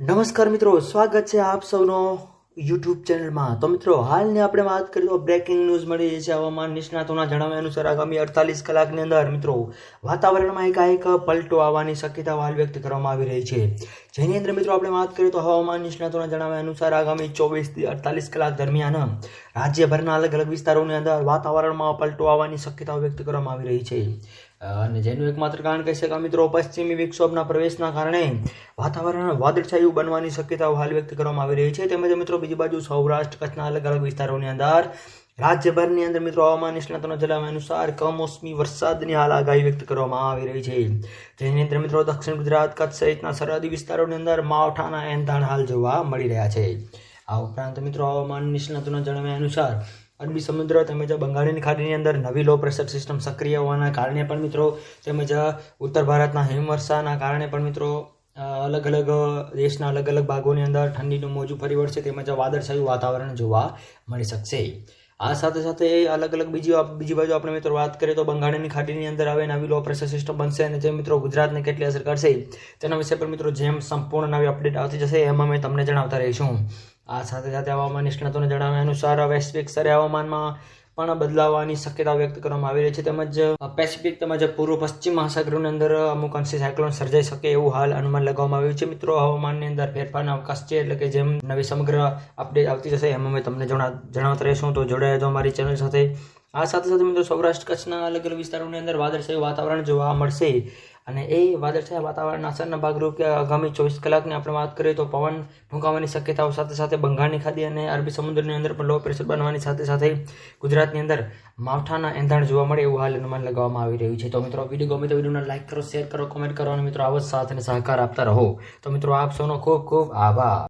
નમસ્કાર મિત્રો, સ્વાગત છે આપ સૌનો યુટ્યુબ ચેનલમાં। તો મિત્રો, હાલની આપણે વાત કરીએ તો બ્રેકિંગ ન્યૂઝ મળી રહી છે। હવામાન નિષ્ણાતોના જણાવ્યા અનુસાર આગામી 48 કલાકની અંદર મિત્રો વાતાવરણમાં એકાએક પલટો આવવાની શક્યતા હાલ વ્યક્ત કરવામાં આવી રહી છે। જેની અંદર મિત્રો આપણે વાત કરીએ તો હવામાન નિષ્ણાતોના જણાવ્યા અનુસાર આગામી 24 થી 48 કલાક દરમિયાન રાજ્યભરના અલગ અલગ વિસ્તારોની અંદર વાતાવરણમાં પલટો આવવાની શક્યતાઓ વ્યક્ત કરવામાં આવી રહી છે। અને જેનું એકમાત્ર કારણ કહી શકાય મિત્રો પશ્ચિમી વિક્ષોભના પ્રવેશના કારણે વાતાવરણ વાદળછાયું બનવાની શક્યતાઓ હાલ વ્યક્ત કરવામાં આવી રહી છે। તેમજ મિત્રો બીજી બાજુ સૌરાષ્ટ્ર કચ્છના અલગ અલગ વિસ્તારોની અંદર રાજ્યભરની અંદર મિત્રો હવામાન નિષ્ણાતોના જણાવ્યા અનુસાર કમોસમી વરસાદની હાલ આગાહી વ્યક્ત કરવામાં આવી રહી છે। જેની અંદર મિત્રો દક્ષિણ ગુજરાત કચ્છ સહિતના સરહદી વિસ્તારોની અંદર માવઠાના એંધાણ હાલ જોવા મળી રહ્યા છે। આ ઉપરાંત મિત્રો હવામાન નિષ્ણાતોના જણાવ્યા અનુસાર અરબી સમુદ્ર તેમજ બંગાળની ખાડીની અંદર નવી લો પ્રેશર સિસ્ટમ સક્રિય હોવાના કારણે પણ મિત્રો તેમજ ઉત્તર ભારતના હિમવર્ષાના કારણે પણ મિત્રો અલગ અલગ દેશના અલગ અલગ ભાગોની અંદર ઠંડીનું મોજું ફરી વળશે તેમજ વાદળછાયું વાતાવરણ જોવા મળી શકશે। આ સાથે સાથે અલગ અલગ બીજી બાજુ આપણે મિત્રો વાત કરીએ તો બંગાળની ખાડીની અંદર હવે નવી લો પ્રેશર સિસ્ટમ બનશે અને જે મિત્રો ગુજરાતને કેટલી અસર કરશે તેના વિશે પણ મિત્રો જેમ સંપૂર્ણ નવી અપડેટ આવતી જશે એમાં અમે તમને જણાવતા રહીશું। આ સાથે સાથે હવામાન નિષ્ણાતોને જણાવ્યા અનુસાર વૈશ્વિક સ્તરે હવામાનમાં પણ બદલાવાની શક્યતા વ્યક્ત કરવામાં આવી રહી છે તેમજ પેસિફિક તેમજ પૂર્વ પશ્ચિમ મહાસાગરોની અંદર અમુક અંશે સાયક્લોન સર્જાઈ શકે એવું હાલ અનુમાન લગાવવામાં આવ્યું છે। મિત્રો હવામાનની અંદર ફેરફારના અવકાશ છે એટલે કે જેમ નવી સમગ્ર અપડેટ આવતી જશે એમાં અમે તમને જણાવતા રહીશું, તો જોડાયા તો અમારી ચેનલ સાથે। આ સાથે સાથે મિત્રો સૌરાષ્ટ્ર કચ્છના અલગ અલગ વિસ્તારોની અંદર વાદળછાયું વાતાવરણ જોવા મળશે અને એ વાદળછાયા વાતાવરણના અસરના ભાગરૂપે આગામી 24 કલાકની આપણે વાત કરીએ તો પવન ફૂંકાવાની શક્યતાઓ સાથે સાથે બંગાળની ખાડી અને અરબી સમુદ્રની અંદર પણ લો પ્રેશર બનવાની સાથે સાથે ગુજરાતની અંદર માવઠાના એંધાણ જોવા મળે એવું હાલ અનુમાન લગાવવામાં આવી રહ્યું છે। તો મિત્રો વિડીયો ગમે તો વિડીયોને લાઈક કરો, શેર કરો, કોમેન્ટ કરો અને મિત્રો આવો જ સાથ અને સહકાર આપતા રહો। તો મિત્રો આપ સૌનો ખૂબ ખૂબ આભાર।